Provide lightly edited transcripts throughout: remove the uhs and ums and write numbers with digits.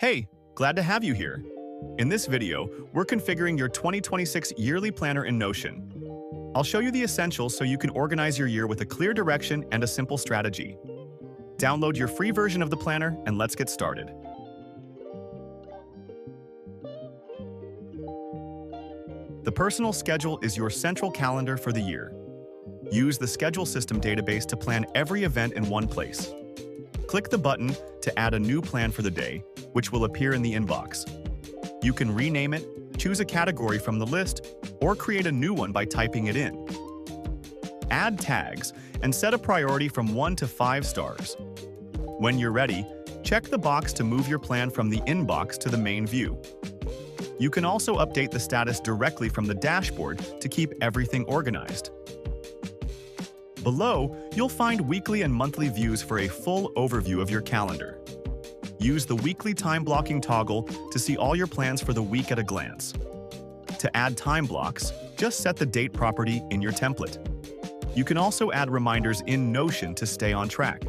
Hey, glad to have you here. In this video, we're configuring your 2026 yearly planner in Notion. I'll show you the essentials so you can organize your year with a clear direction and a simple strategy. Download your free version of the planner and let's get started. The personal schedule is your central calendar for the year. Use the schedule system database to plan every event in one place. Click the button to add a new plan for the day, which will appear in the inbox. You can rename it, choose a category from the list, or create a new one by typing it in. Add tags and set a priority from 1 to 5 stars. When you're ready, check the box to move your plan from the inbox to the main view. You can also update the status directly from the dashboard to keep everything organized. Below, you'll find weekly and monthly views for a full overview of your calendar. Use the weekly time blocking toggle to see all your plans for the week at a glance. To add time blocks, just set the date property in your template. You can also add reminders in Notion to stay on track.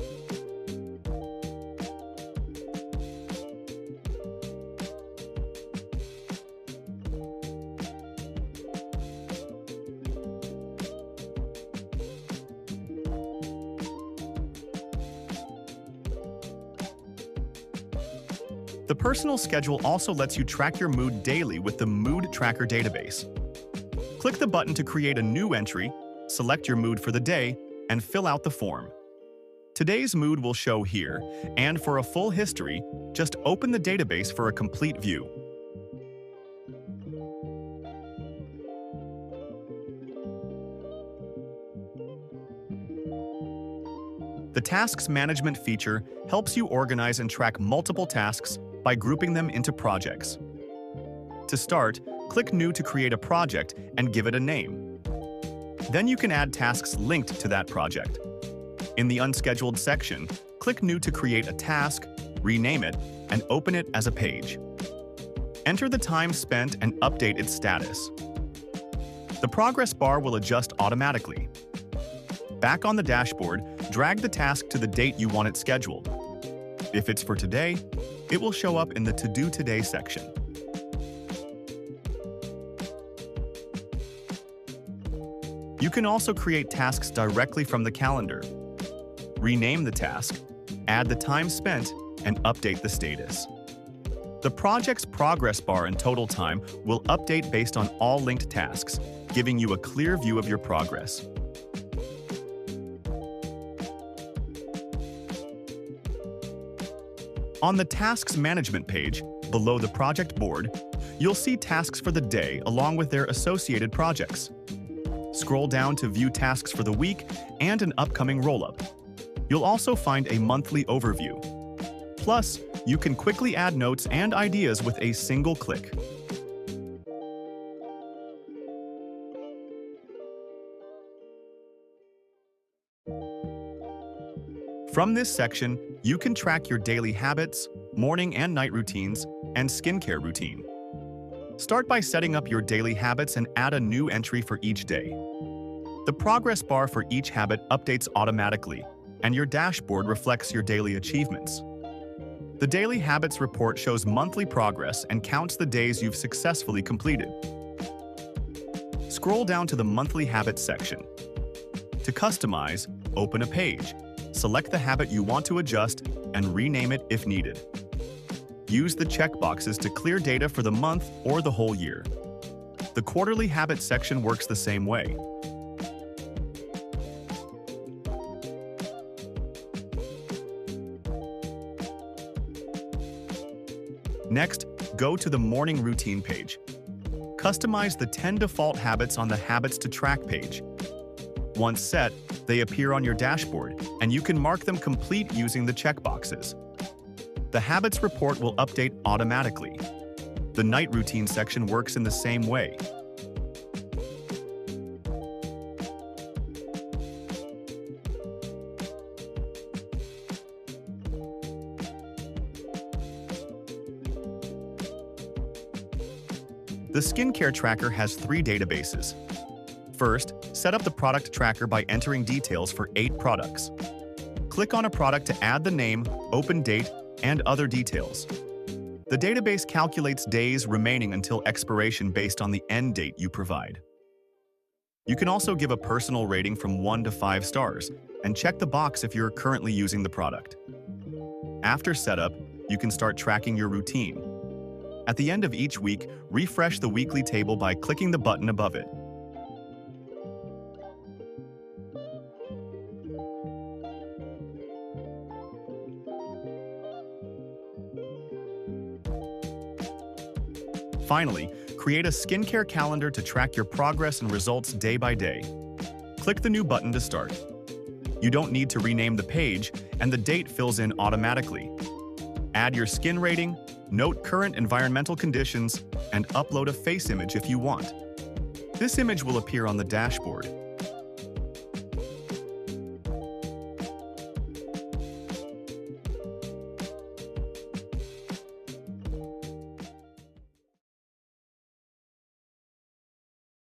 The personal schedule also lets you track your mood daily with the Mood Tracker database. Click the button to create a new entry, select your mood for the day, and fill out the form. Today's mood will show here, and for a full history, just open the database for a complete view. The Tasks Management feature helps you organize and track multiple tasks by grouping them into projects. To start, click New to create a project and give it a name. Then you can add tasks linked to that project. In the Unscheduled section, click New to create a task, rename it, and open it as a page. Enter the time spent and update its status. The progress bar will adjust automatically. Back on the dashboard, drag the task to the date you want it scheduled. If it's for today, it will show up in the To Do Today section. You can also create tasks directly from the calendar. Rename the task, add the time spent, and update the status. The project's progress bar and total time will update based on all linked tasks, giving you a clear view of your progress. On the Tasks Management page, below the project board, you'll see tasks for the day along with their associated projects. Scroll down to view tasks for the week and an upcoming roll-up. You'll also find a monthly overview. Plus, you can quickly add notes and ideas with a single click. From this section, you can track your daily habits, morning and night routines, and skincare routine. Start by setting up your daily habits and add a new entry for each day. The progress bar for each habit updates automatically, and your dashboard reflects your daily achievements. The Daily Habits report shows monthly progress and counts the days you've successfully completed. Scroll down to the Monthly Habits section. To customize, open a page. Select the habit you want to adjust and rename it if needed. Use the checkboxes to clear data for the month or the whole year. The Quarterly Habits section works the same way. Next, go to the Morning Routine page. Customize the 10 default habits on the Habits to Track page. Once set, they appear on your dashboard, and you can mark them complete using the checkboxes. The Habits report will update automatically. The Night Routine section works in the same way. The Skincare Tracker has 3 databases. First, set up the product tracker by entering details for 8 products. Click on a product to add the name, open date, and other details. The database calculates days remaining until expiration based on the end date you provide. You can also give a personal rating from 1 to 5 stars and check the box if you're currently using the product. After setup, you can start tracking your routine. At the end of each week, refresh the weekly table by clicking the button above it. Finally, create a skincare calendar to track your progress and results day by day. Click the new button to start. You don't need to rename the page, and the date fills in automatically. Add your skin rating, note current environmental conditions, and upload a face image if you want. This image will appear on the dashboard.